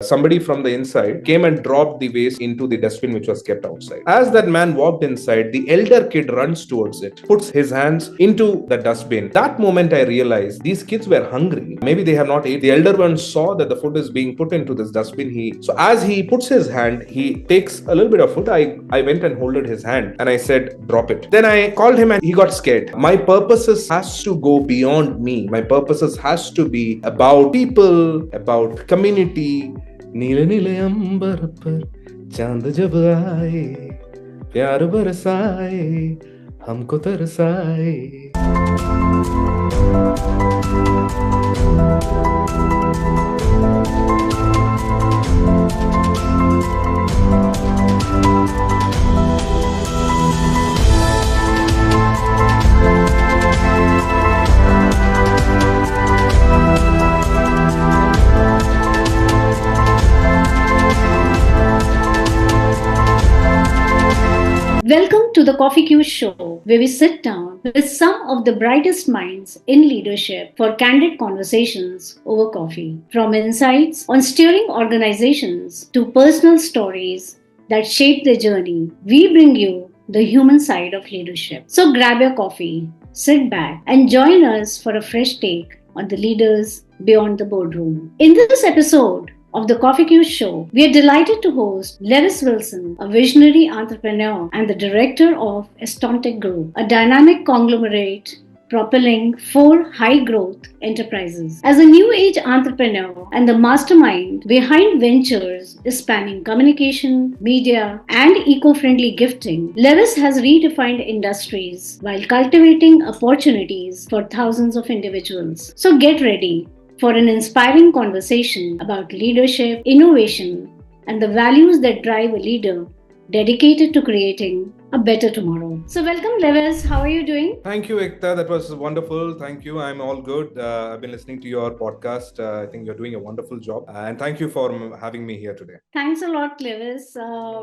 Somebody from the inside came and dropped the waste into the dustbin which was kept outside. As that man walked inside, the elder kid runs towards it, puts his hands into the dustbin. That moment I realized these kids were hungry. Maybe they have not eaten. The elder one saw that the food is being put into this dustbin. So as he puts his hand, he takes a little bit of food. I went and holded his hand and I said, drop it. Then I called him and he got scared. My purposes has to go beyond me. My purposes has to be about people, about community. नीले नीले अंबर पर चांद जब आए प्यार बरसाए हमको तरसाए Welcome to the Coffee Q Show, where we sit down with some of the brightest minds in leadership for candid conversations over coffee. From insights on steering organizations to personal stories that shape their journey, we bring you the human side of leadership. So grab your coffee, sit back, and join us for a fresh take on the leaders beyond the boardroom. In this episode of the Coffee Q Show, we are delighted to host Levis Wilson, a visionary entrepreneur and the director of Estontic Group, a dynamic conglomerate propelling 4 high-growth enterprises. As a new age entrepreneur and the mastermind behind ventures spanning communication, media, and eco-friendly gifting, Levis has redefined industries while cultivating opportunities for thousands of individuals. So get ready for an inspiring conversation about leadership, innovation, and the values that drive a leader dedicated to creating a better tomorrow. So welcome, Levis. How are you doing? Thank you, Ekta. That was wonderful. Thank you. I'm all good. I've been listening to your podcast. I think you're doing a wonderful job. And thank you for having me here today. Thanks a lot, Levis.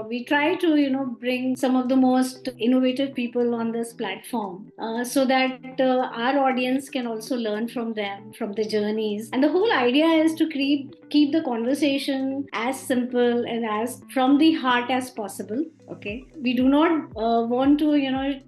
We try to, bring some of the most innovative people on this platform so that our audience can also learn from them, from the journeys. And the whole idea is to keep the conversation as simple and as from the heart as possible. Okay, we do not want to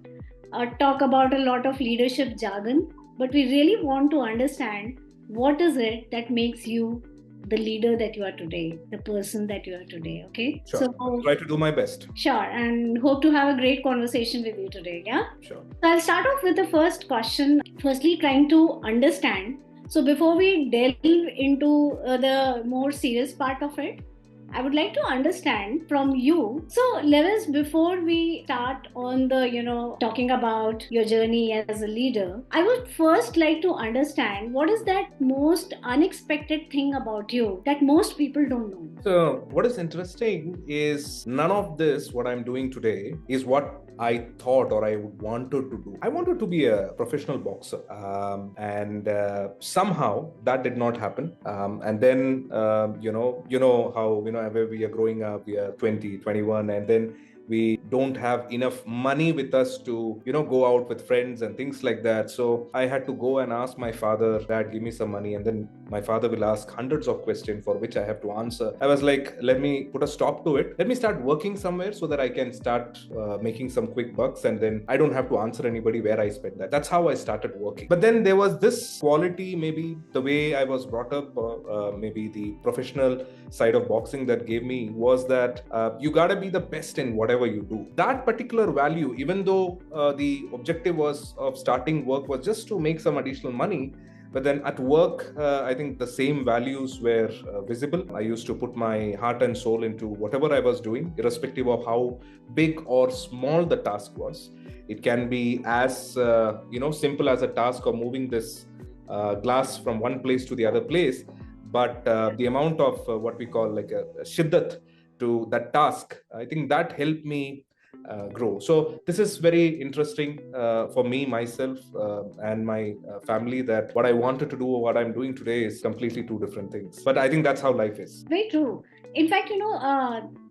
talk about a lot of leadership jargon, but we really want to understand what is it that makes you the leader that you are today, the person that you are today. Okay, Sure. So I'll try to do my best. Sure, and hope to have a great conversation with you today. Yeah, sure. So I'll start off with the first question, firstly trying to understand. So before we delve into the more serious part of it, I would like to understand from you. So, Levis, before we start on the, talking about your journey as a leader, I would first like to understand what is that most unexpected thing about you that most people don't know. So, what is interesting is none of this, what I'm doing today, is what I thought or I wanted to do. I wanted to be a professional boxer, and somehow that did not happen. And then you know how whenever we are growing up, we are 20, 21, and then we don't have enough money with us to go out with friends and things like that. So I had to go and ask my father, Dad, give me some money. And then my father will ask hundreds of questions for which I have to answer. I was like, let me put a stop to it. Let me start working somewhere so that I can start making some quick bucks, and then I don't have to answer anybody where I spend that. That's how I started working. But then there was this quality, maybe the way I was brought up, maybe the professional side of boxing that gave me was that you gotta be the best in whatever you do. That particular value, even though the objective of starting work was just to make some additional money, but then at work, I think the same values were visible. I used to put my heart and soul into whatever I was doing, irrespective of how big or small the task was. It can be as simple as a task of moving this glass from one place to the other place, but the amount of what we call like a shiddat to that task, I think that helped me grow. So this is very interesting for me, myself, and my family, that what I wanted to do or what I'm doing today is completely two different things. But I think that's how life is. Very true. In fact,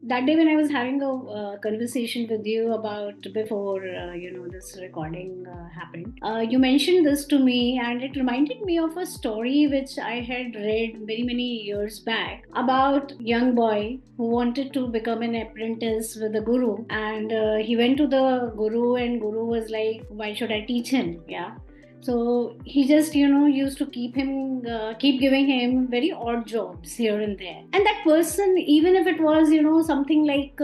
that day when I was having a conversation with you about before this recording happened, you mentioned this to me, and it reminded me of a story which I had read many years back about young boy who wanted to become an apprentice with the guru, and he went to the guru, and guru was like, "Why should I teach him?" Yeah. So he just, used to keep giving him very odd jobs here and there. And that person, even if it was, something like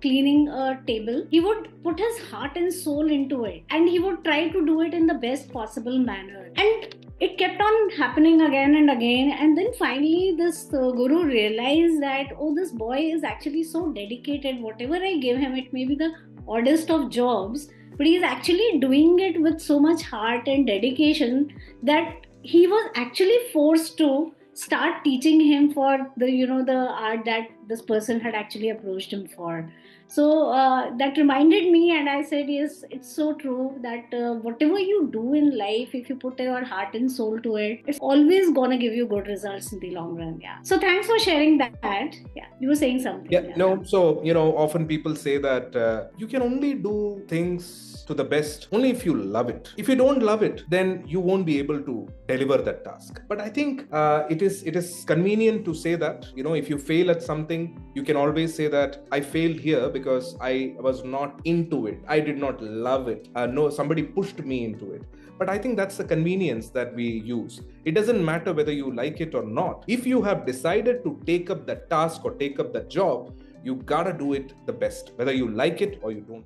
cleaning a table, he would put his heart and soul into it. And he would try to do it in the best possible manner. And it kept on happening again and again. And then finally, this guru realized that, oh, this boy is actually so dedicated. Whatever I give him, it may be the oddest of jobs, but he's actually doing it with so much heart and dedication that he was actually forced to start teaching him for the art that this person had actually approached him for. So that reminded me, and I said, yes, it's so true that whatever you do in life, if you put your heart and soul to it, it's always gonna give you good results in the long run. Yeah. So thanks for sharing that. Yeah, you were saying something. Yeah. No. So often people say that you can only do things to the best only if you love it. If you don't love it, then you won't be able to deliver that task. But I think it is convenient to say that, if you fail at something, you can always say that I failed here because I was not into it. I did not love it. No, somebody pushed me into it. But I think that's the convenience that we use. It doesn't matter whether you like it or not. If you have decided to take up that task or take up that job, you gotta do it the best, whether you like it or you don't.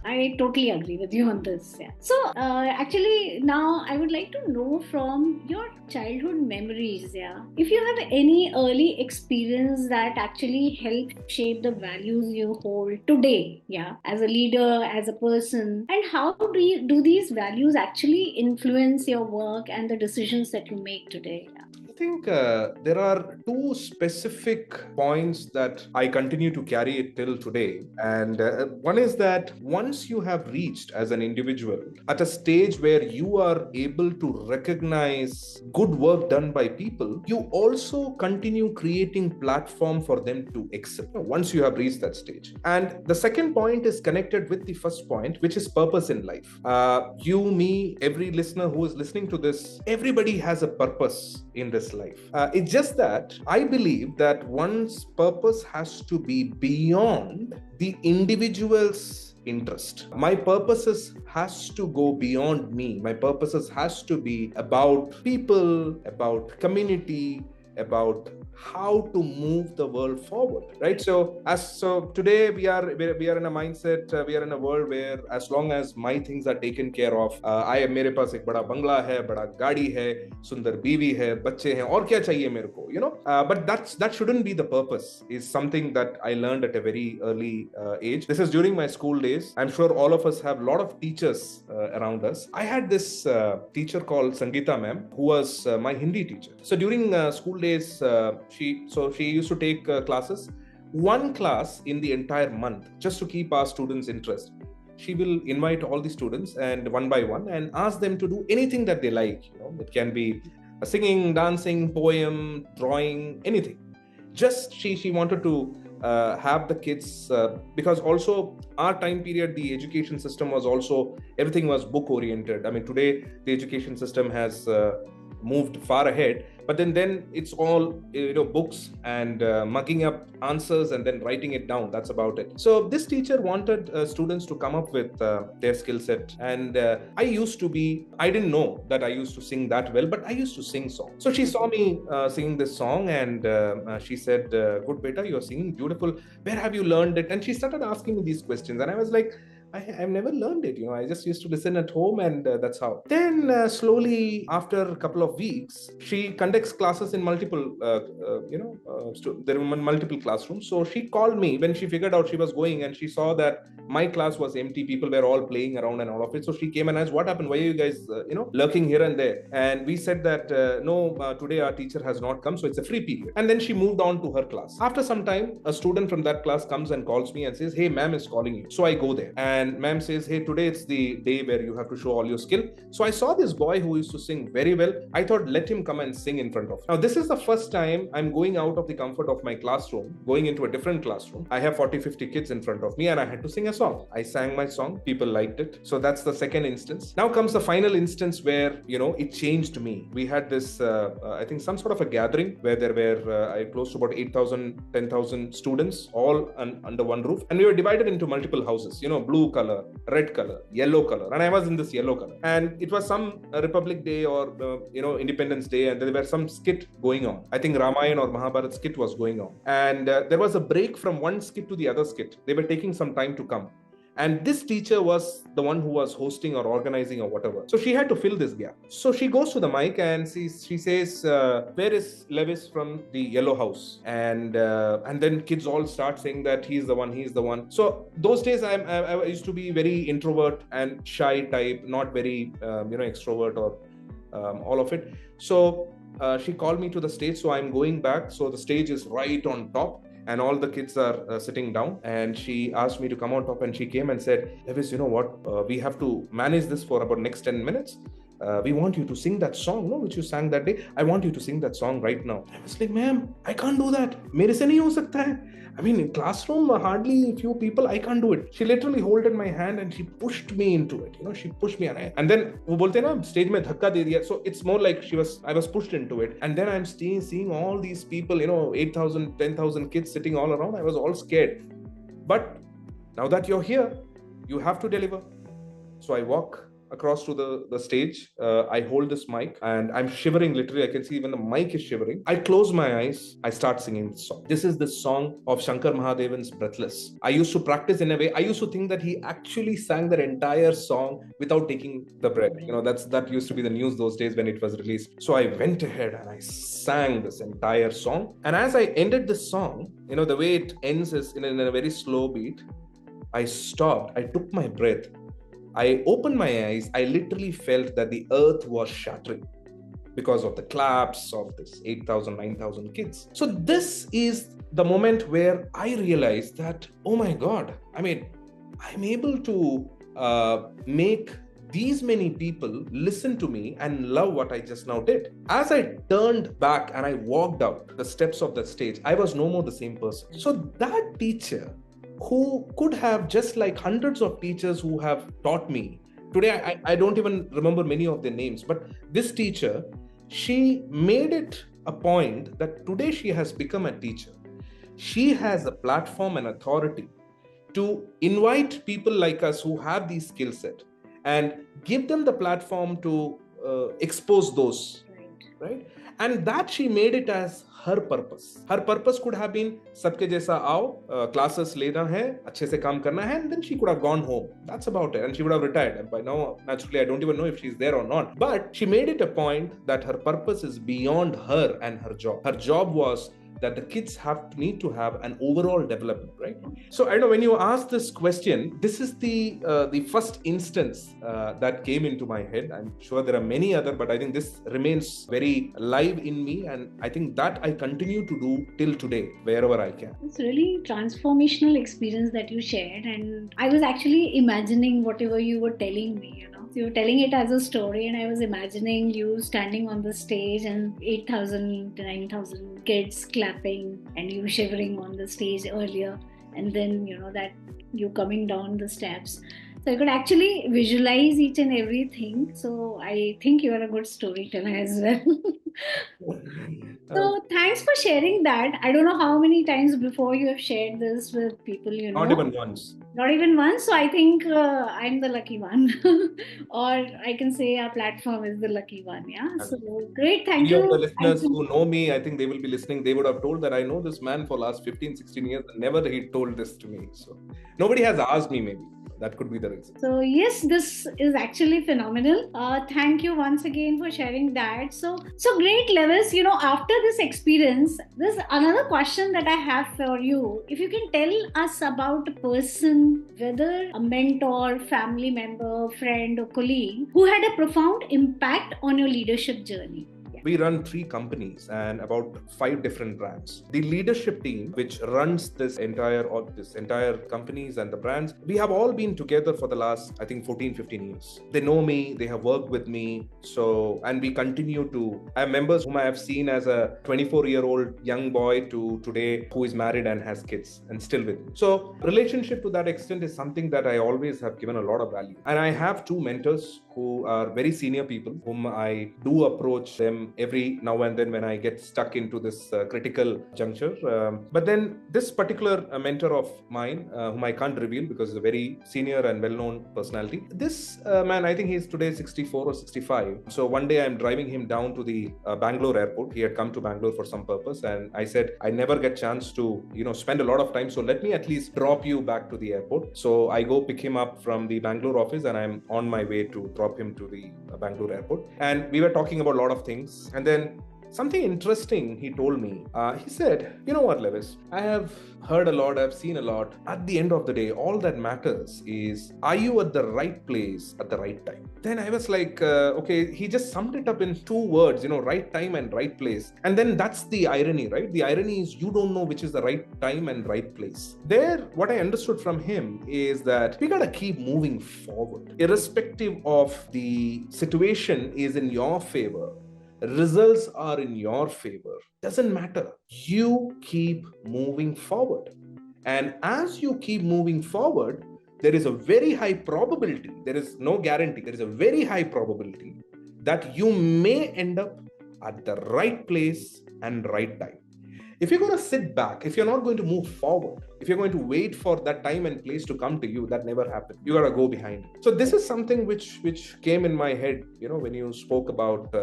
I totally agree with you on this. Yeah. So, actually, now I would like to know from your childhood memories, if you have any early experience that actually helped shape the values you hold today, as a leader, as a person, and how do these values actually influence your work and the decisions that you make today? I think there are two specific points that I continue to carry it till today. And one is that once you have reached as an individual at a stage where you are able to recognize good work done by people, you also continue creating platform for them to excel once you have reached that stage. And the second point is connected with the first point, which is purpose in life. You, me, every listener who is listening to this, everybody has a purpose in this life. It's just that I believe that one's purpose has to be beyond the individual's interest. My purposes has to go beyond me. My purposes has to be about people, about community, about how to move the world forward, right? So today we are in a mindset, we are in a world where as long as my things are taken care of, मेरे पास एक बड़ा बंगला है, बड़ा गाड़ी है, सुंदर बीवी है, बच्चे हैं, और क्या चाहिए मेरे को, but that shouldn't be the purpose, is something that I learned at a very early age. This is during my school days. I'm sure all of us have a lot of teachers around us. I had this teacher called Sangeeta ma'am, who was my Hindi teacher. So during school days, she used to take classes, one class in the entire month, just to keep our students' interest. She will invite all the students and one by one and ask them to do anything that they like. It can be singing, dancing, poem, drawing, anything. Just she wanted to have the kids, because also our time period, the education system was also, everything was book oriented. I mean, today the education system has moved far ahead, but then it's all books and mugging up answers and then writing it down. That's about it. So this teacher wanted students to come up with their skill set, and I didn't know that I used to sing that well, but I used to sing songs. So she saw me singing this song, and she said, good beta, you're singing beautiful, where have you learned it? And she started asking me these questions, and I was like, I've never learned it. I just used to listen at home, and that's how. Then slowly, after a couple of weeks, she conducts classes in multiple, there were multiple classrooms. So she called me when she figured out she was going, and she saw that my class was empty. People were all playing around and all of it. So she came and asked, "What happened? Why are you guys, lurking here and there?" And we said that no, today our teacher has not come, so it's a free period. And then she moved on to her class. After some time, a student from that class comes and calls me and says, "Hey, ma'am is calling you." So I go there, and ma'am says, "Hey, today it's the day where you have to show all your skill." So I saw this boy who used to sing very well. I thought, let him come and sing in front of me. Now, this is the first time I'm going out of the comfort of my classroom, going into a different classroom. I have 40-50 kids in front of me, and I had to sing a song. I sang my song. People liked it. So that's the second instance. Now comes the final instance where, it changed me. We had this, I think, some sort of a gathering where there were close to about 8,000, 10,000 students, all under one roof. And we were divided into multiple houses, blue color, red color, yellow color. And I was in this yellow color. And it was some Republic Day or, Independence Day. And there were some skit going on. I think Ramayana or Mahabharat skit was going on. And there was a break from one skit to the other skit. They were taking some time to come. And this teacher was the one who was hosting or organizing or whatever. So she had to fill this gap. So she goes to the mic and she says, "Where is Levis from the yellow house?" And then kids all start saying that he's the one. So those days I used to be very introvert and shy type, not very extrovert or all of it. So she called me to the stage. So I'm going back. So the stage is right on top. And all the kids are sitting down, and she asked me to come on top, and she came and said, "Levis, you know what? We have to manage this for about next 10 minutes. We want you to sing that song, which you sang that day. I want you to sing that song right now." I was like, "Ma'am, I can't do that. मेरे से नहीं हो सकता है. I mean, in classroom, hardly few people, I can't do it." She literally holded my hand and she pushed me into it. She pushed me, and then वो बोलते हैं ना, stage में धक्का दे दिया. So it's more like I was pushed into it, and then I'm seeing all these people, 8,000, 10,000 kids sitting all around. I was all scared, but now that you're here, you have to deliver. So I walk across to the stage. I hold this mic and I'm shivering, literally. I can see even the mic is shivering. I close my eyes. I start singing this song. This is the song of Shankar Mahadevan's Breathless. I used to practice in a way. I used to think that he actually sang that entire song without taking the breath. That used to be the news those days when it was released. So I went ahead and I sang this entire song. And as I ended the song, the way it ends is in a very slow beat. I stopped. I took my breath. I opened my eyes. I literally felt that the earth was shattering because of the claps of this 8,000, 9,000 kids. So this is the moment where I realized that, oh my God, I'm able to make these many people listen to me and love what I just now did. As I turned back and I walked out the steps of the stage, I was no more the same person. So that teacher, who could have, just like hundreds of teachers who have taught me. Today, I don't even remember many of their names, but this teacher, she made it a point that today she has become a teacher. She has a platform and authority to invite people like us who have these skill set and give them the platform to expose those, right? And that she made it as her purpose. Her purpose could have been सबके जैसा आओ, classes लेना है, अच्छे से काम करना है, and then she could have gone home. That's about it. And she would have retired. And by now, naturally, I don't even know if she's there or not. But she made it a point that her purpose is beyond her and her job. Her job was that the kids need to have an overall development, right? So I know when you ask this question, this is the first instance that came into my head. I'm sure there are many other, but I think this remains very live in me, and I think that I continue to do till today, wherever I can. It's really transformational experience that you shared, and I was actually imagining whatever you were telling me, So you were telling it as a story, and I was imagining you standing on the stage and 8,000 to 9,000 kids clapping and you shivering on the stage earlier, and then that you coming down the steps. So I could actually visualize each and everything. So I think you are a good storyteller as well. So thanks for sharing that. I don't know how many times before you have shared this with people, Not even once. Not even once. So I think I'm the lucky one. Or I can say our platform is the lucky one. Yeah. So great. Thank you. Many of the listeners who know me, I think they will be listening. They would have told that I know this man for last 15, 16 years. And never he told this to me. So nobody has asked me maybe. That could be the reason. So yes, this is actually phenomenal. Thank you once again for sharing that. So great, Levis. After this experience, there's another question that I have for you. If you can tell us about a person, whether a mentor, family member, friend, or colleague, who had a profound impact on your leadership journey. We run 3 companies and about 5 different brands. The leadership team, which runs this entire companies and the brands, we have all been together for the last, I think, 14, 15 years. They know me, they have worked with me. And we continue to have members whom I have seen as a 24-year-old young boy to today who is married and has kids and still with me. So relationship to that extent is something that I always have given a lot of value. And I have 2 mentors who are very senior people whom I do approach them every now and then when I get stuck into this critical juncture. But then this particular mentor of mine, whom I can't reveal because he's a very senior and well-known personality. This man, I think he's today 64 or 65. So one day I'm driving him down to the Bangalore airport. He had come to Bangalore for some purpose. And I said, I never get chance to, spend a lot of time. So let me at least drop you back to the airport. So I go pick him up from the Bangalore office and I'm on my way to drop him to the Bangalore airport. And we were talking about a lot of things. And then something interesting he told me. He said, you know what, Levis, I have heard a lot, I've seen a lot. At the end of the day, all that matters is, are you at the right place at the right time? Then I was like, okay, he just summed it up in 2 words, right time and right place. And then that's the irony, right? The irony is you don't know which is the right time and right place. There, what I understood from him is that we gotta keep moving forward. Irrespective of the situation is in your favor, results are in your favor, doesn't matter. You keep moving forward. And as you keep moving forward, there is a very high probability, there is no guarantee, there is a very high probability that you may end up at the right place and right time. If you're going to sit back, if you're not going to move forward, if you're going to wait for that time and place to come to you, that never happened. You got to go behind. So this is something which came in my head, when you spoke about,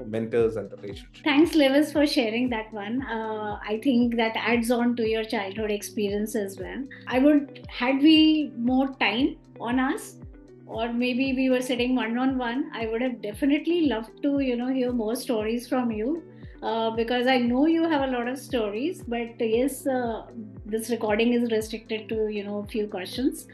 mentors and relationships. Thanks, Levis, for sharing that one. I think that adds on to your childhood experience as well. Had we more time on us, or maybe we were sitting one-on-one, I would have definitely loved to, hear more stories from you. Because I know you have a lot of stories, but yes, this recording is restricted to, a few questions.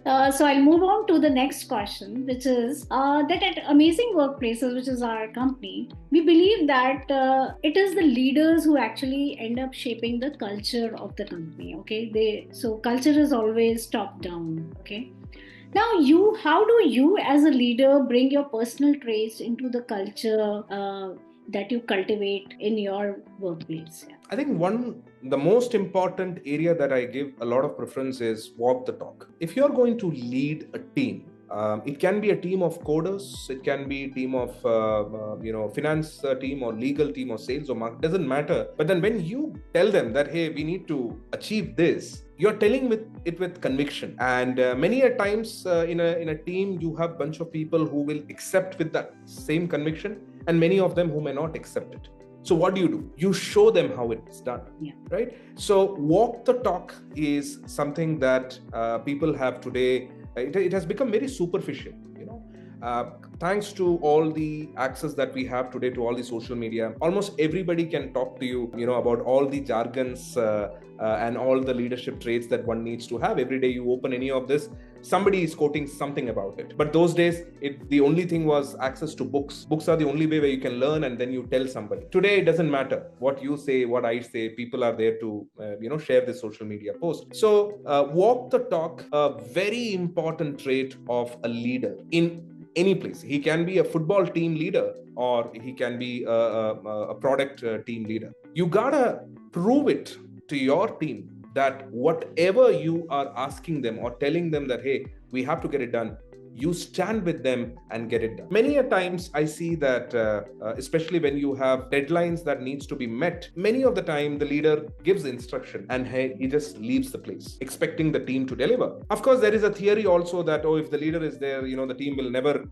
So I'll move on to the next question, which is that at Amazing Workplaces, which is our company, we believe that it is the leaders who actually end up shaping the culture of the company. Okay, so culture is always top down. Okay. Now, how do you as a leader bring your personal traits into the culture that you cultivate in your workplace? I think the most important area that I give a lot of preference is walk the talk. If you're going to lead a team, it can be a team of coders, it can be a team of, finance team or legal team or sales or market, doesn't matter. But then when you tell them that, hey, we need to achieve this, you're telling it with conviction. And many a times in a team, you have a bunch of people who will accept with that same conviction and many of them who may not accept it. So what do? You show them how it's done, right? So walk the talk is something that people have today. It has become very superficial, thanks to all the access that we have today to all the social media. Almost everybody can talk to you, about all the jargons and all the leadership traits that one needs to have. Every day you open any of this, somebody is quoting something about it. But those days, the only thing was access to books. Books are the only way where you can learn and then you tell somebody. Today, it doesn't matter what you say, what I say. People are there to, share this social media post. So walk the talk, a very important trait of a leader in any place. He can be a football team leader or he can be a product team leader. You gotta prove it to your team that whatever you are asking them or telling them that, hey, we have to get it done, you stand with them and get it done. Many a times I see that, especially when you have deadlines that needs to be met, many of the time the leader gives instruction and he just leaves the place, expecting the team to deliver. Of course, there is a theory also that, if the leader is there, the team will never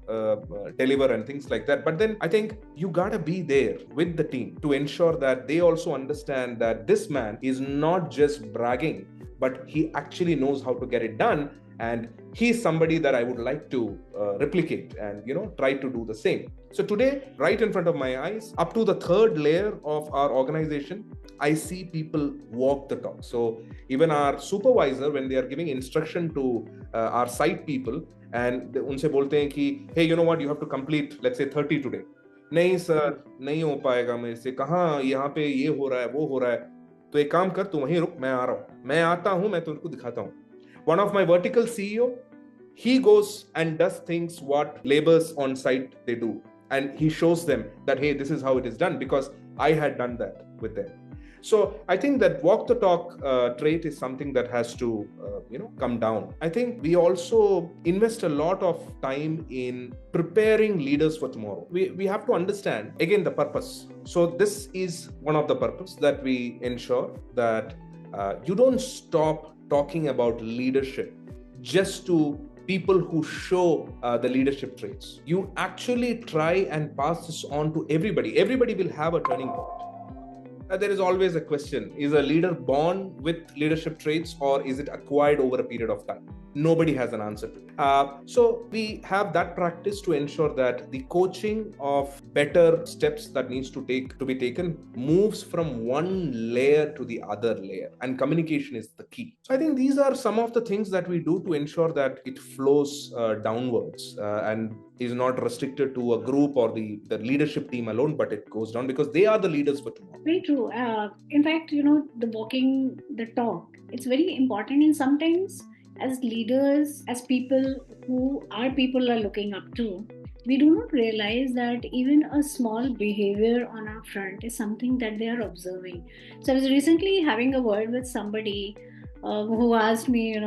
deliver and things like that. But then I think you gotta be there with the team to ensure that they also understand that this man is not just bragging, but he actually knows how to get it done. and he's somebody that I would like to replicate and try to do the same. So today, right in front of my eyes, up to the third layer of our organization, I see people walk the talk. So even our supervisor, when they are giving instruction to our site people, and उनसे बोलते हैं कि hey, you know what, you have to complete, let's say 30 today. नहीं sir, नहीं हो पाएगा मेरे से, कहाँ यहाँ पे ये हो रहा है, वो हो रहा है, तो एक काम कर, तू वहीं रुक, मैं आ रहा हूँ, मैं आता हूँ, मैं तुमको दिखाता हूँ. One of my vertical CEO, he goes and does things what laborers on site they do, and he shows them that hey, this is how it is done, because I had done that with them. So I think that walk the talk trait is something that has to come down. I think we also invest a lot of time in preparing leaders for tomorrow. We have to understand again the purpose. So this is one of the purpose that we ensure that you don't stop talking about leadership just to people who show the leadership traits. You actually try and pass this on to everybody. Everybody will have a turning point. There is always a question: is a leader born with leadership traits, or is it acquired over a period of time? Nobody has an answer to it. So we have that practice to ensure that the coaching of better steps that needs to be taken moves from one layer to the other layer, and communication is the key. So I think these are some of the things that we do to ensure that it flows downwards and is not restricted to a group or the leadership team alone, but it goes down because they are the leaders for tomorrow. Very true. In fact, the walking the talk, it's very important. And sometimes as leaders, as people who our people are looking up to, we do not realize that even a small behavior on our front is something that they are observing. So I was recently having a word with somebody who asked me,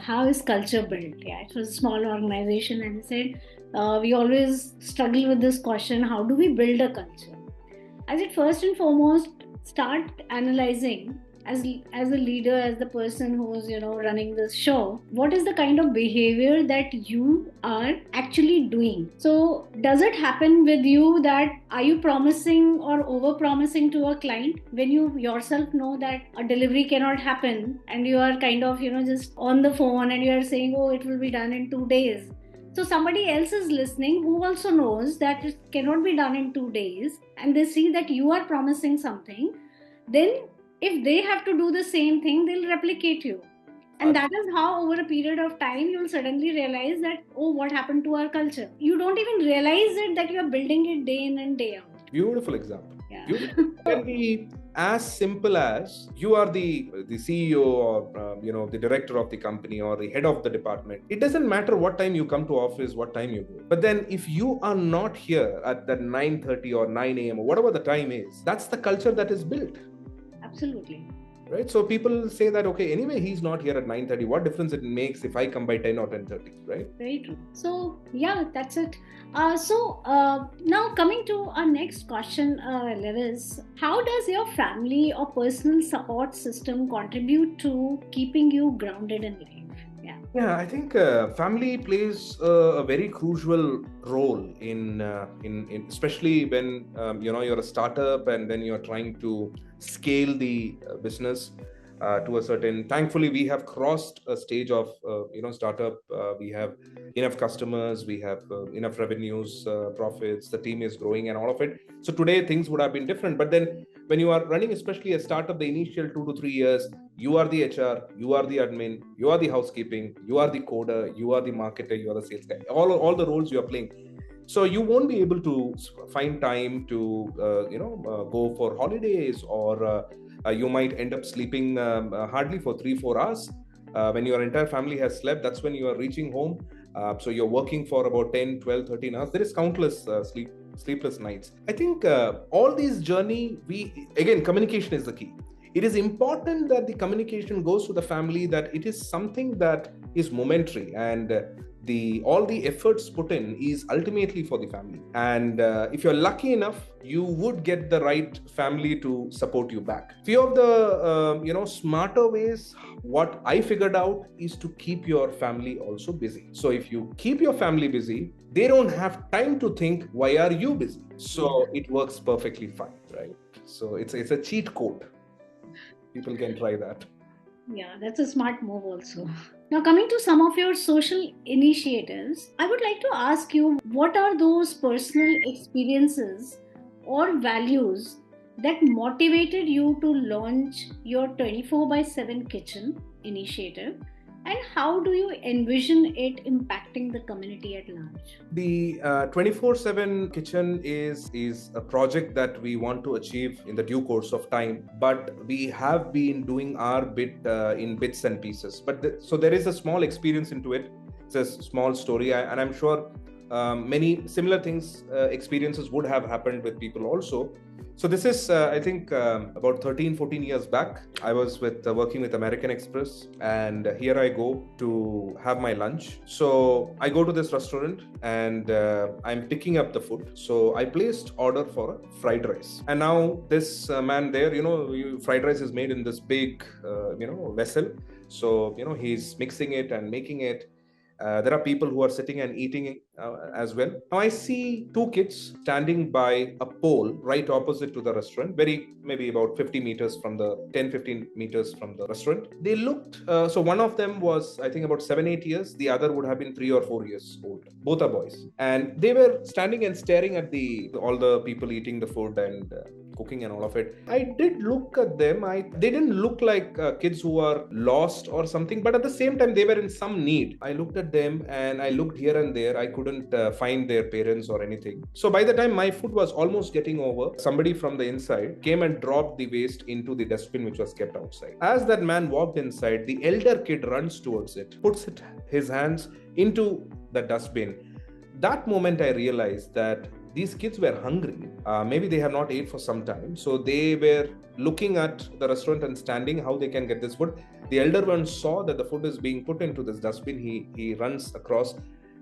how is culture built? Yeah, it was a small organization, and he said, we always struggle with this question: how do we build a culture? I said, first and foremost, start analyzing as a leader, as the person who's running this show, what is the kind of behavior that you are actually doing? So does it happen with you that are you promising or over promising to a client when you yourself know that a delivery cannot happen, and you are kind of just on the phone and you are saying, oh, it will be done in 2 days? So somebody else is listening who also knows that it cannot be done in 2 days, and they see that you are promising something. Then if they have to do the same thing, they'll replicate you. And that is how over a period of time, you'll suddenly realize that, oh, what happened to our culture? You don't even realize it that you're building it day in and day out. Beautiful example. Yeah. Beautiful. It can be as simple as you are the CEO or the director of the company or the head of the department. It doesn't matter what time you come to office, what time you go. But then if you are not here at that 9:30 or 9 a.m. or whatever the time is, that's the culture that is built. Absolutely. Right? So people say that, okay, anyway, he's not here at 9:30. What difference it makes if I come by 10 or 10:30, right? Very true. So, yeah, that's it. Now coming to our next question, Levis, how does your family or personal support system contribute to keeping you grounded in life? Yeah, I think family plays a very crucial role in especially when you're a startup and then you're trying to scale the business to a certain. Thankfully, we have crossed a stage of startup. We have enough customers, we have enough revenues, profits. The team is growing and all of it. So today things would have been different. But then when you are running, especially a startup, the initial 2 to 3 years, you are the HR, you are the admin, you are the housekeeping, you are the coder, you are the marketer, you are the sales guy. All the roles you are playing. So you won't be able to find time to go for holidays, or you might end up sleeping hardly for 3-4 hours. When your entire family has slept, that's when you are reaching home. So you're working for about 10, 12, 13 hours. There is countless sleepless nights. I think all these journey, communication is the key. It is important that the communication goes to the family, that it is something that is momentary, and all the efforts put in is ultimately for the family. And if you're lucky enough, you would get the right family to support you back. Few of the smarter ways, what I figured out is to keep your family also busy. So if you keep your family busy, they don't have time to think, why are you busy? So it works perfectly fine, right? So it's a cheat code. People can try that. Yeah, that's a smart move also. Now, coming to some of your social initiatives, I would like to ask you, what are those personal experiences or values that motivated you to launch your 24 by 7 kitchen initiative? And how do you envision it impacting the community at large? The 24/7 kitchen is a project that we want to achieve in the due course of time, but we have been doing our bit in bits and pieces. So there is a small experience into it. It's a small story, and I'm sure many similar things, experiences would have happened with people also. So this is, I think, about 13, 14 years back. I was working with American Express, and here I go to have my lunch. So I go to this restaurant, and I'm picking up the food. So I placed order for a fried rice. And now this man there, fried rice is made in this big, vessel. So, he's mixing it and making it. There are people who are sitting and eating as well. Now I see two kids standing by a pole right opposite to the restaurant, maybe about 50 meters from the 10-15 meters from the restaurant. They looked, so one of them was, I think, about 7-8 years. The other would have been 3 or 4 years old. Both are boys. And they were standing and staring at all the people eating the food and cooking and all of it. I did look at them. They didn't look like kids who are lost or something, but at the same time, they were in some need. I looked at them and I looked here and there. I couldn't find their parents or anything. So by the time my food was almost getting over, somebody from the inside came and dropped the waste into the dustbin which was kept outside. As that man walked inside, the elder kid runs towards it, puts his hands into the dustbin. That moment I realized that these kids were hungry. Maybe they have not ate for some time. So they were looking at the restaurant and standing how they can get this food. The elder one saw that the food is being put into this dustbin. He runs across,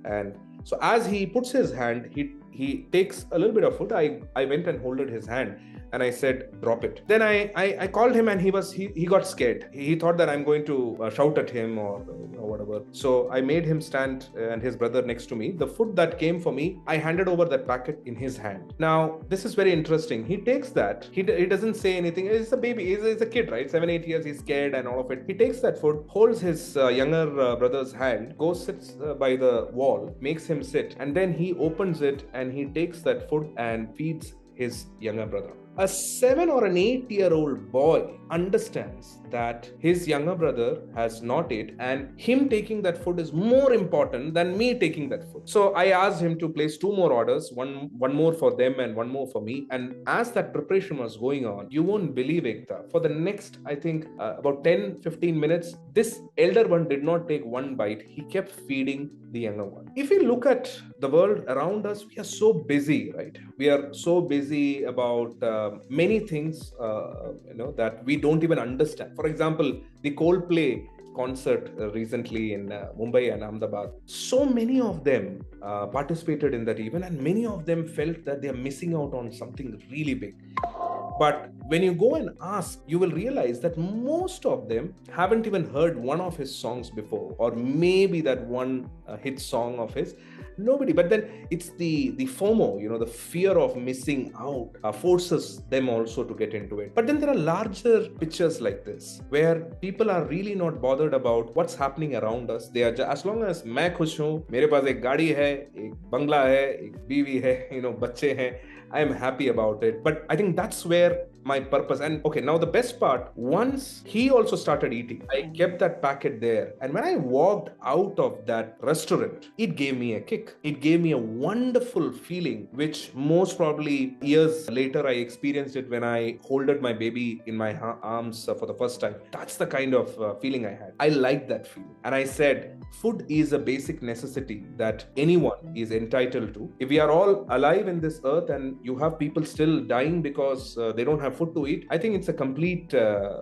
and so as he puts his hand, he takes a little bit of food. I went and holded his hand and I said, drop it. Then I called him, and he got scared. He thought that I'm going to shout at him or whatever. So I made him stand and his brother next to me. The food that came for me, I handed over that packet in his hand. Now, this is very interesting. He takes that. He doesn't say anything. He's a baby. He's a kid, right? 7-8 years. He's scared and all of it. He takes that food, holds his younger brother's hand, goes, sits by the wall, makes him sit, and then he opens it and he takes that food and feeds his younger brother. A 7 or an 8-year-old boy understands that his younger brother has not eaten, and him taking that food is more important than me taking that food. So I asked him to place 2 more orders, one more for them and one more for me. And as that preparation was going on, you won't believe, Ekta, for the next, I think, about 10-15 minutes, this elder one did not take one bite. He kept feeding the younger one. If you look at the world around us, we are so busy, right? We are so busy about many things that we don't even understand. For example, the Coldplay concert recently in Mumbai and Ahmedabad, so many of them participated in that event, and many of them felt that they are missing out on something really big. But when you go and ask, you will realize that most of them haven't even heard one of his songs before, or maybe that one hit song of his. Nobody. But then it's the FOMO, the fear of missing out forces them also to get into it. But then there are larger pictures like this, where people are really not bothered about what's happening around us. They are as long as मैं खुश हूँ, मेरे पास एक गाड़ी है, एक बंगला है, एक बीवी है, बच्चे हैं, I am happy about it. But I think that's where my purpose. And okay, now the best part, once he also started eating, I kept that packet there. And when I walked out of that restaurant, it gave me a kick. It gave me a wonderful feeling, which most probably years later I experienced it when I holded my baby in my arms for the first time. That's the kind of feeling I had. I liked that feeling. And I said, food is a basic necessity that anyone is entitled to. If we are all alive in this earth and you have people still dying because they don't have food to eat, I think it's a complete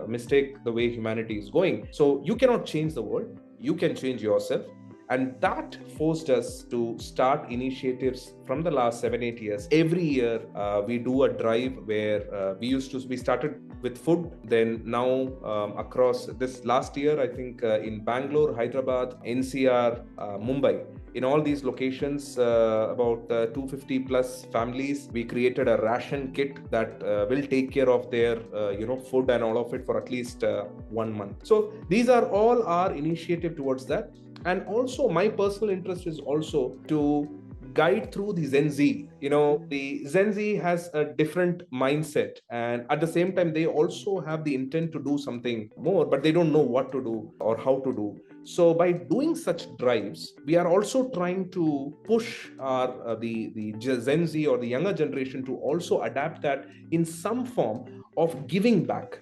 mistake the way humanity is going. So you cannot change the world. You can change yourself. And that forced us to start initiatives from the last 7-8 years. Every year, we do a drive where we started with food. Then now across this last year, I think in Bangalore, Hyderabad, NCR, Mumbai, in all these locations, about 250 plus families. We created a ration kit that will take care of their food and all of it for at least 1 month. So these are all our initiative towards that. And also my personal interest is also to guide through the Gen Z. The Gen Z has a different mindset, and at the same time they also have the intent to do something more, but they don't know what to do or how to do. So by doing such drives, we are also trying to push our the Gen Z or the younger generation to also adapt that in some form of giving back,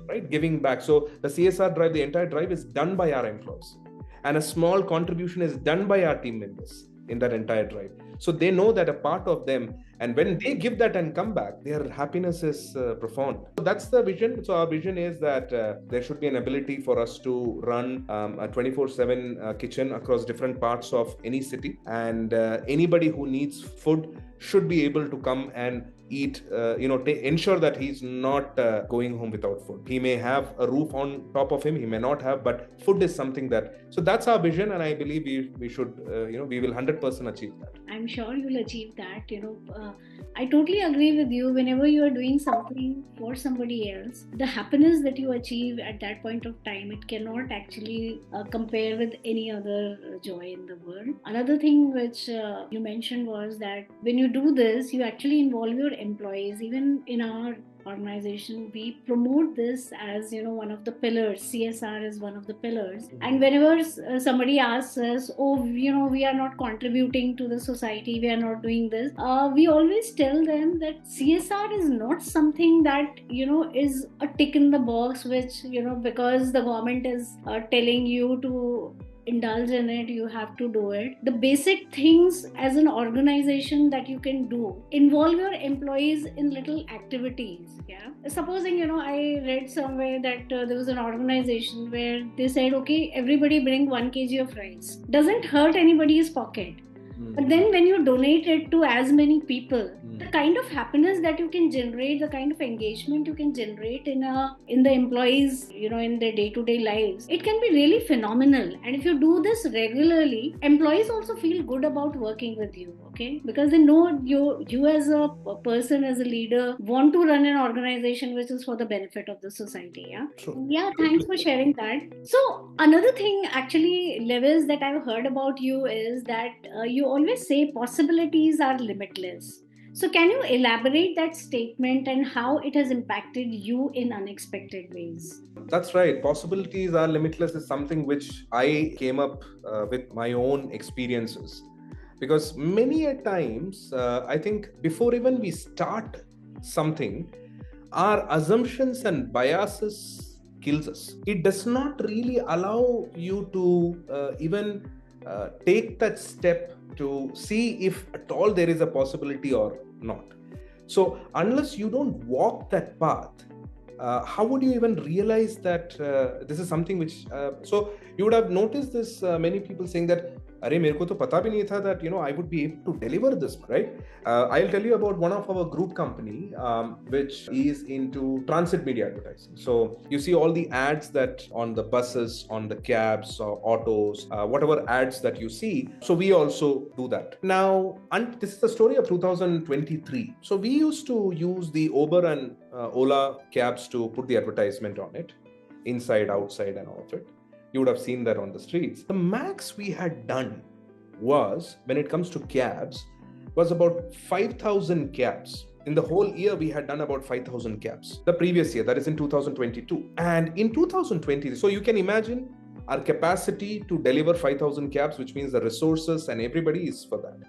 right? Giving back. So the CSR drive, the entire drive is done by our employees, and a small contribution is done by our team members in that entire drive. So they know that a part of them, and when they give that and come back, their happiness is profound. So that's the vision. So our vision is that there should be an ability for us to run a 24/7 kitchen across different parts of any city, and anybody who needs food should be able to come and eat, ensure that he's not going home without food. He may have a roof on top of him, he may not have, but food is something so that's our vision, and I believe we should, we will 100% achieve that. I'm sure you'll achieve that. I totally agree with you. Whenever you are doing something for somebody else, the happiness that you achieve at that point of time, it cannot actually compare with any other joy in the world. Another thing which you mentioned was that when you do this, you actually involve your employees. Even in our organization, we promote this as one of the pillars. CSR is one of the pillars. And whenever somebody asks us, oh, we are not contributing to the society, we are not doing this, we always tell them that CSR is not something that is a tick in the box, which because the government is telling you to indulge in it, you have to do it. The basic things as an organization that you can do, involve your employees in little activities. Supposing I read somewhere that there was an organization where they said, okay, everybody bring 1 kg of rice. Doesn't hurt anybody's pocket. But then when you donate it to as many people, the kind of happiness that you can generate, the kind of engagement you can generate in the employees, in their day-to-day lives, it can be really phenomenal. And if you do this regularly, employees also feel good about working with you, okay? Because they know you as a person, as a leader, want to run an organization which is for the benefit of the society. Thanks for sharing that. So another thing actually, Levis, that I've heard about you is that you always say possibilities are limitless. So can you elaborate that statement and how it has impacted you in unexpected ways? That's right. Possibilities are limitless is something which I came up with my own experiences. Because many a times, I think before even we start something, our assumptions and biases kills us. It does not really allow you to even take that step to see if at all there is a possibility or not. So unless you don't walk that path, how would you even realize that this is something which so you would have noticed this, many people saying that अरे मेरे को तो पता भी नहीं था that I would be able to deliver this, right? I'll tell you about one of our group company which is into transit media advertising. So you see all the ads that on the buses, on the cabs or autos, whatever ads that you see. So we also do that. Now, and this is the story of 2023. So we used to use the Uber and Ola cabs to put the advertisement on it, inside, outside, and all of it. You would have seen that on the streets. The max we had done was, when it comes to cabs, was about 5,000 cabs. In the whole year, we had done about 5,000 cabs. The previous year, that is in 2022. And in 2020, so you can imagine our capacity to deliver 5,000 cabs, which means the resources and everybody is for that.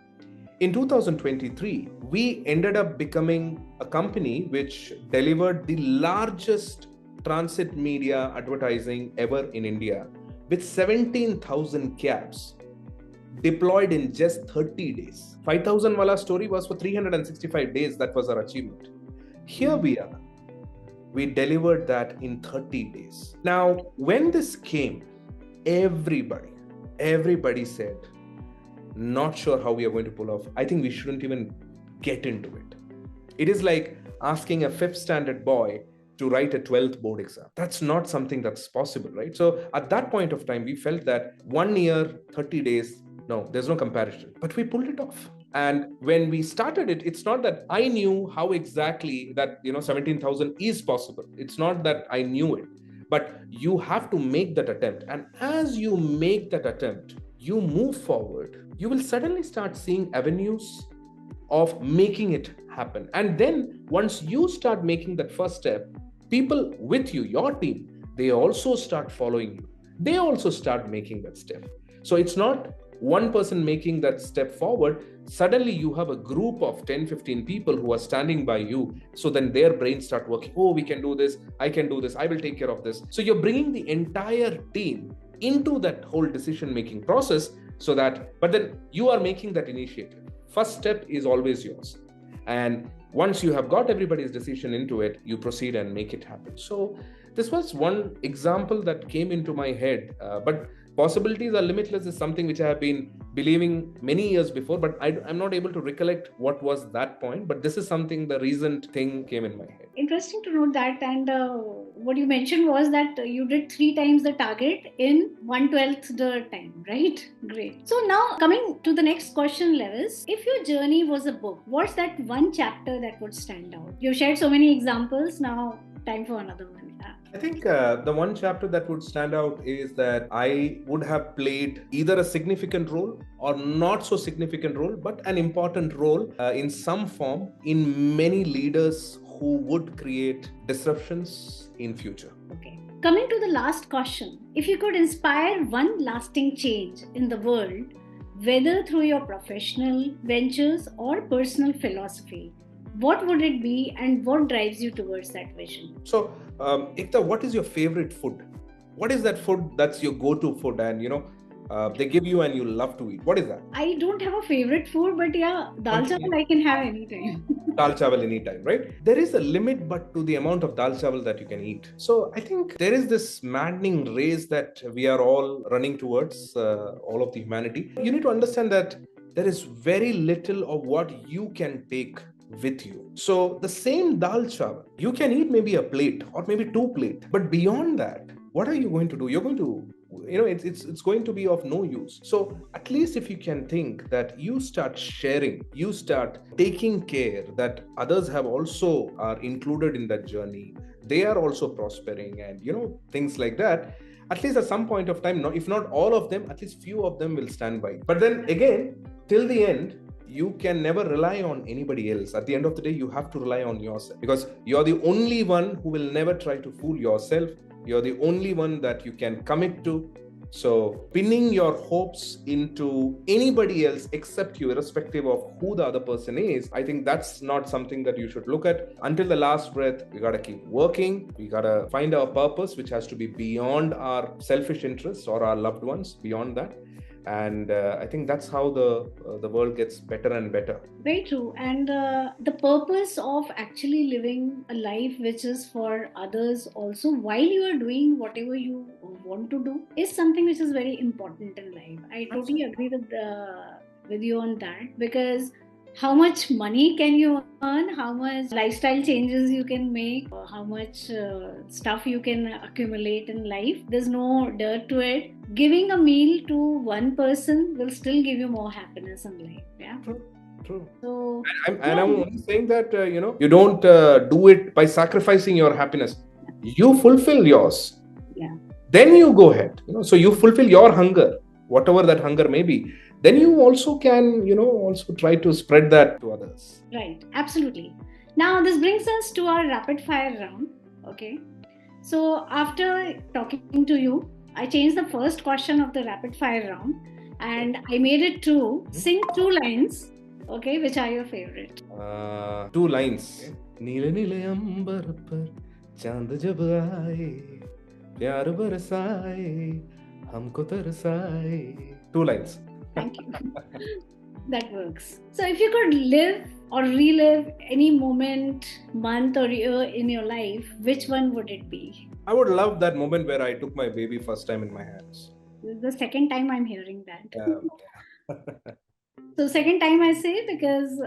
In 2023, we ended up becoming a company which delivered the largest transit media advertising ever in India, with 17,000 cabs deployed in just 30 days. 5,000 wala story was for 365 days. That was our achievement. Here we are. We delivered that in 30 days. Now, when this came, everybody said, not sure how we are going to pull off. I think we shouldn't even get into it. It is like asking a 5th standard boy to write a 12th board exam. That's not something that's possible, right? So at that point of time, we felt that 1 year, 30 days, No, there's no comparison. But we pulled it off. And when we started it, it's not that I knew how exactly that 17,000 is possible. It's not that I knew it, but you have to make that attempt. And as you make that attempt, you move forward, you will suddenly start seeing avenues of making it happen. And then once you start making that first step, people with you, your team, they also start following you. They also start making that step. So it's not one person making that step forward. Suddenly you have a group of 10-15 people who are standing by you. So then their brains start working. Oh, we can do this. I can do this. I will take care of this. So you're bringing the entire team into that whole decision-making process, but then you are making that initiative. First step is always yours. And once you have got everybody's decision into it, you proceed and make it happen. So this was one example that came into my head. But possibilities are limitless is something which I have been believing many years before, but I'm not able to recollect what was that point. But this is something, the recent thing came in my head. Interesting to note that. And what you mentioned was that you did 3 times the target in 1/12 the time, right? Great. So now coming to the next question, Levis, if your journey was a book, what's that one chapter that would stand out? You've shared so many examples. Now time for another one. I think the one chapter that would stand out is that I would have played either a significant role or not so significant role, but an important role in some form in many leaders who would create disruptions in future. Okay. Coming to the last question, if you could inspire one lasting change in the world, whether through your professional ventures or personal philosophy, what would it be and what drives you towards that vision? So, Ekta, what is your favorite food? What is that food that's your go-to food and they give you and you love to eat? What is that? I don't have a favorite food, but yeah, dal chawal I can have anytime. Dal chawal anytime, right? There is a limit but to the amount of dal chawal that you can eat. So I think there is this maddening race that we are all running towards, all of the humanity. You need to understand that there is very little of what you can take with you. So the same dal chawal, you can eat maybe a plate or maybe 2 plates, but beyond that, what are you going to do? You're going to, it's going to be of no use. So at least if you can think that you start sharing, you start taking care that others have also are included in that journey, they are also prospering and things like that. At least at some point of time, if not all of them, at least few of them will stand by. But then again, till the end, you can never rely on anybody else. At the end of the day, you have to rely on yourself because you're the only one who will never try to fool yourself. You're the only one that you can commit to. So pinning your hopes into anybody else except you, irrespective of who the other person is, I think that's not something that you should look at. Until the last breath, we got to keep working. We got to find our purpose, which has to be beyond our selfish interests or our loved ones, beyond that. And I think that's how the world gets better and better. Very true. And the purpose of actually living a life which is for others also while you are doing whatever you want to do is something which is very important in life. I totally agree with you on that, because how much money can you earn, how much lifestyle changes you can make, how much stuff you can accumulate in life, there's no dirt to it. Giving a meal to one person will still give you more happiness in life. Yeah. True. So, I'm only saying that you don't do it by sacrificing your happiness. You fulfill yours. Yeah. Then you go ahead. So you fulfill your hunger, whatever that hunger may be. Then you also can, also try to spread that to others. Right. Absolutely. Now this brings us to our rapid fire round. Okay. So after talking to you, I changed the first question of the rapid fire round and I made it to sing 2 lines. Okay, which are your favorite? 2 lines. Neele neele ambar par chand jab aaye, pyar barsaye, humko tarsaye. 2 lines. Thank you. That works. So if you could live or relive any moment, month or year in your life, which one would it be? I would love that moment where I took my baby first time in my hands. This is the second time I'm hearing that. Yeah. So second time I say because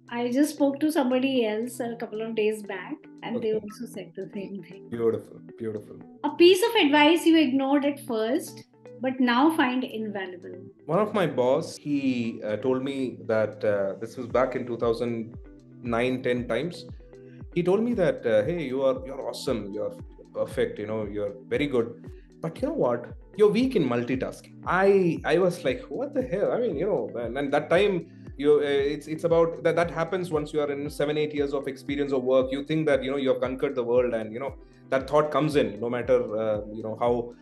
I just spoke to somebody else a couple of days back and they also said the same thing. Beautiful, beautiful. A piece of advice you ignored at first but now find invaluable? One of my boss, he told me that this was back in 2009, 10 times. He told me that, hey, you're awesome, you're perfect, you're very good. But you know what? You're weak in multitasking. I was like, what the hell? I mean, and that time it's about that happens once you are in 7-8 years of experience of work. You think that you have conquered the world, and that thought comes in no matter how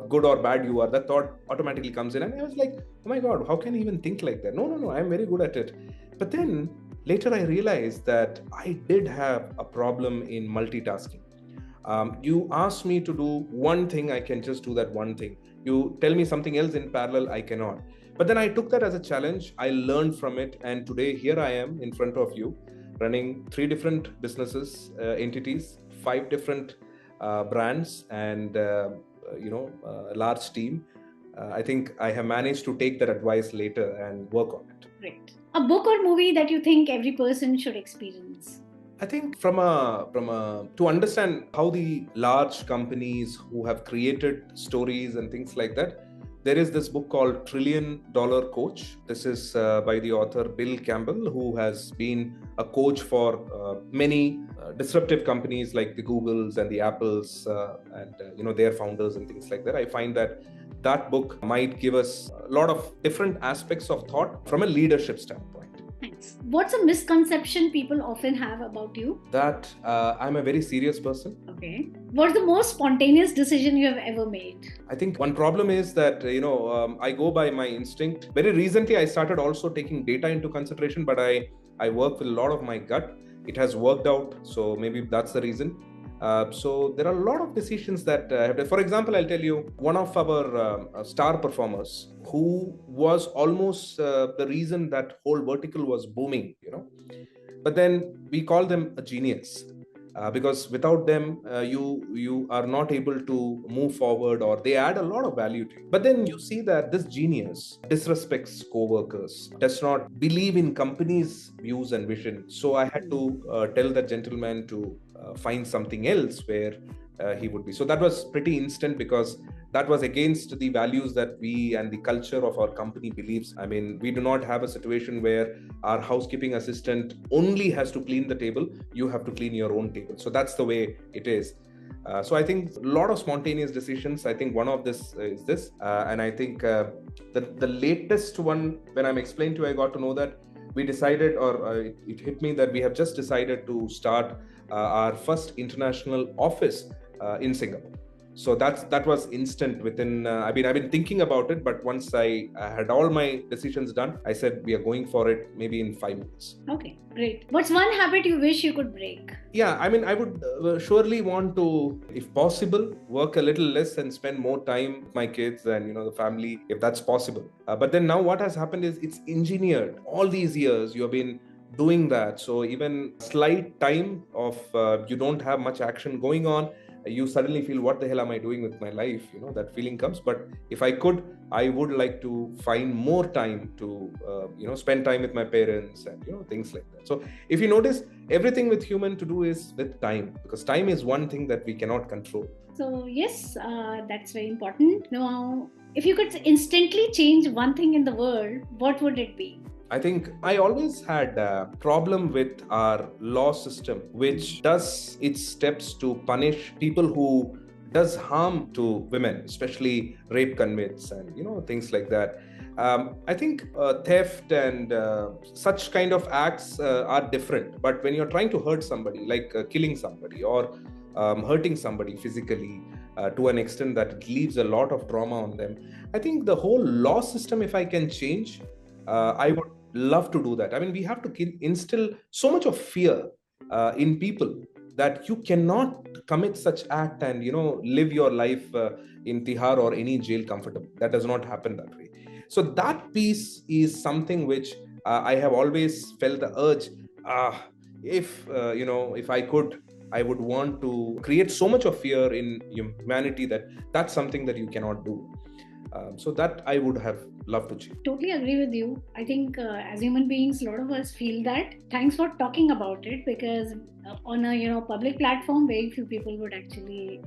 good or bad you are. That thought automatically comes in, and I was like, oh my god, how can you even think like that? No, I'm very good at it. But then later I realized that I did have a problem in multitasking. You ask me to do one thing, I can just do that one thing. You tell me something else in parallel, I cannot. But then I took that as a challenge. I learned from it, and today here I am in front of you, running 3 different businesses, entities, 5 different brands, and a large team. I think I have managed to take that advice later and work on it. Great. A book or movie that you think every person should experience? I think from a to understand how the large companies who have created stories and things like that, there is this book called $1 Trillion Coach. This is by the author Bill Campbell, who has been a coach for many disruptive companies like the Googles and the Apples and their founders and things like that. I find that book might give us a lot of different aspects of thought from a leadership standpoint. Thanks. What's a misconception people often have about you? That I'm a very serious person. Okay. What's the most spontaneous decision you have ever made? I think one problem is that, I go by my instinct. Very recently, I started also taking data into consideration, but I work with a lot of my gut. It has worked out, so maybe that's the reason. So there are a lot of decisions that I have to. For example, I'll tell you one of our star performers who was almost the reason that whole vertical was booming, But then we call them a genius because without them, you are not able to move forward, or they add a lot of value to you. But then you see that this genius disrespects co-workers, does not believe in companies' views and vision. So I had to tell that gentleman to find something else where he would be. So that was pretty instant, because that was against the values that we and the culture of our company believes. I mean, we do not have a situation where our housekeeping assistant only has to clean the table. You have to clean your own table. So that's the way it is. So I think a lot of spontaneous decisions. I think one of this is this. And I think the latest one, when I'm explained to, I got to know that we decided, or it hit me that we have just decided to start our first international office in Singapore. So that was instant within. I've been thinking about it, but once I had all my decisions done, I said we are going for it. Maybe in 5 minutes. Okay, great. What's one habit you wish you could break? Yeah, I mean, I would surely want to, if possible, work a little less and spend more time with my kids and the family, if that's possible. But then now what has happened is it's engineered. All these years you have been doing that. So even slight time of you don't have much action going on, you suddenly feel, what the hell am I doing with my life? That feeling comes. But if I could, I would like to find more time to spend time with my parents and things like that. So if you notice, everything with human to do is with time, because time is one thing that we cannot control. So yes, that's very important. Now, if you could instantly change one thing in the world, what would it be? I think I always had a problem with our law system, which does its steps to punish people who does harm to women, especially rape convicts and things like that. I think theft and such kind of acts are different. But when you're trying to hurt somebody, like killing somebody or hurting somebody physically to an extent that it leaves a lot of trauma on them, I think the whole law system, if I can change, I would love to do that. I mean, we have to instill so much of fear in people that you cannot commit such act and live your life in Tihar or any jail comfortable. That does not happen that way. So that piece is something which I have always felt the urge. If I could, I would want to create so much of fear in humanity that that's something that you cannot do. So that I would have loved to change. Totally agree with you. I think as human beings, a lot of us feel that. Thanks for talking about it, because on a public platform, very few people would actually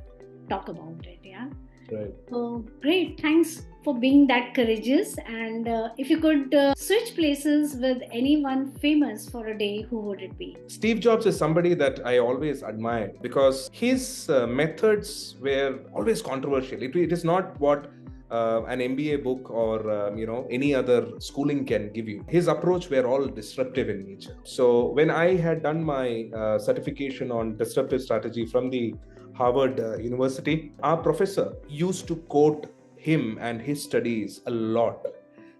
talk about it. Yeah. Right. So great. Thanks for being that courageous. And if you could switch places with anyone famous for a day, who would it be? Steve Jobs is somebody that I always admired because his methods were always controversial. It is not what an MBA book or any other schooling can give you. His approach were all disruptive in nature. So when I had done my certification on disruptive strategy from the Harvard University, our professor used to quote him and his studies a lot.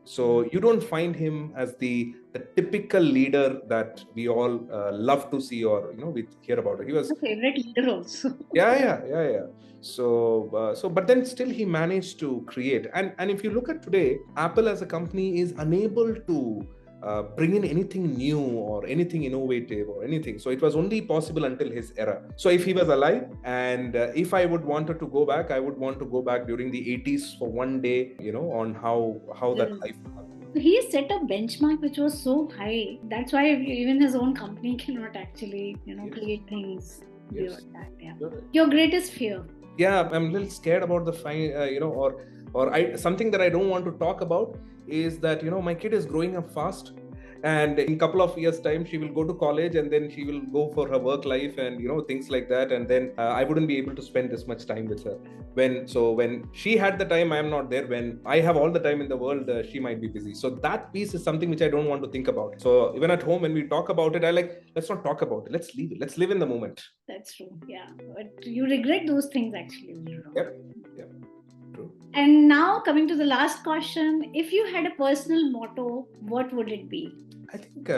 So you don't find him as the typical leader that we all love to see, or we hear about it. He was My favorite leader also. yeah. So but then still he managed to create. And if you look at today, Apple as a company is unable to bring in anything new or anything innovative or anything. So it was only possible until his era. So if he was alive, and if I would wanted to go back, I would want to go back during the 80s for one day, on how that life was. He set a benchmark which was so high. That's why even his own company cannot actually, create things beyond that. Yeah. Your greatest fear? Yeah, I'm a little scared about the something that I don't want to talk about is that my kid is growing up fast, and in a couple of years time she will go to college, and then she will go for her work life and things like that, and then I wouldn't be able to spend this much time with her. When she had the time, I am not there. When I have all the time in the world, she might be busy. So that piece is something which I don't want to think about. So even at home when we talk about it, let's not talk about it, let's leave it, let's live in the moment. That's true. Yeah, but you regret those things actually. Yep. True. And now coming to the last question, if you had a personal motto, what would it be? I think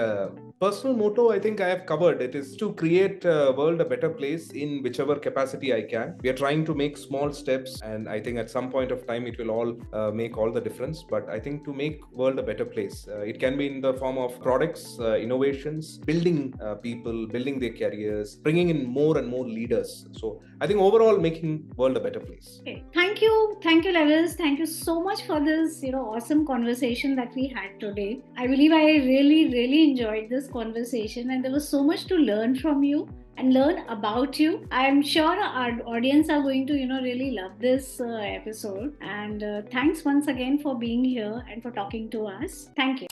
personal motto, I think I have covered. It is to create a world a better place in whichever capacity I can. We are trying to make small steps, and I think at some point of time it will all make all the difference. But I think to make world a better place, it can be in the form of products, innovations, building people, building their careers, bringing in more and more leaders. So I think overall making world a better place. Okay. Thank you, Levis. Thank you so much for this awesome conversation that we had today. I believe I really enjoyed this conversation, and there was so much to learn from you and learn about you. I'm sure our audience are going to really love this episode, and thanks once again for being here and for talking to us. Thank you.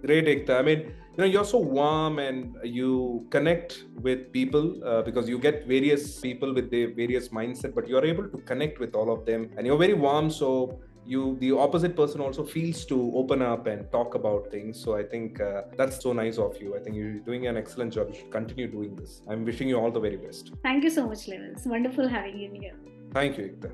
Great, Ekta. I mean, you're so warm and you connect with people because you get various people with their various mindset, but you're able to connect with all of them, and you're very warm. So the opposite person also feels to open up and talk about things. So I think that's so nice of you. I think you're doing an excellent job. You should continue doing this. I'm wishing you all the very best. Thank you so much, Levis. Wonderful having you here. Thank you, Ekta.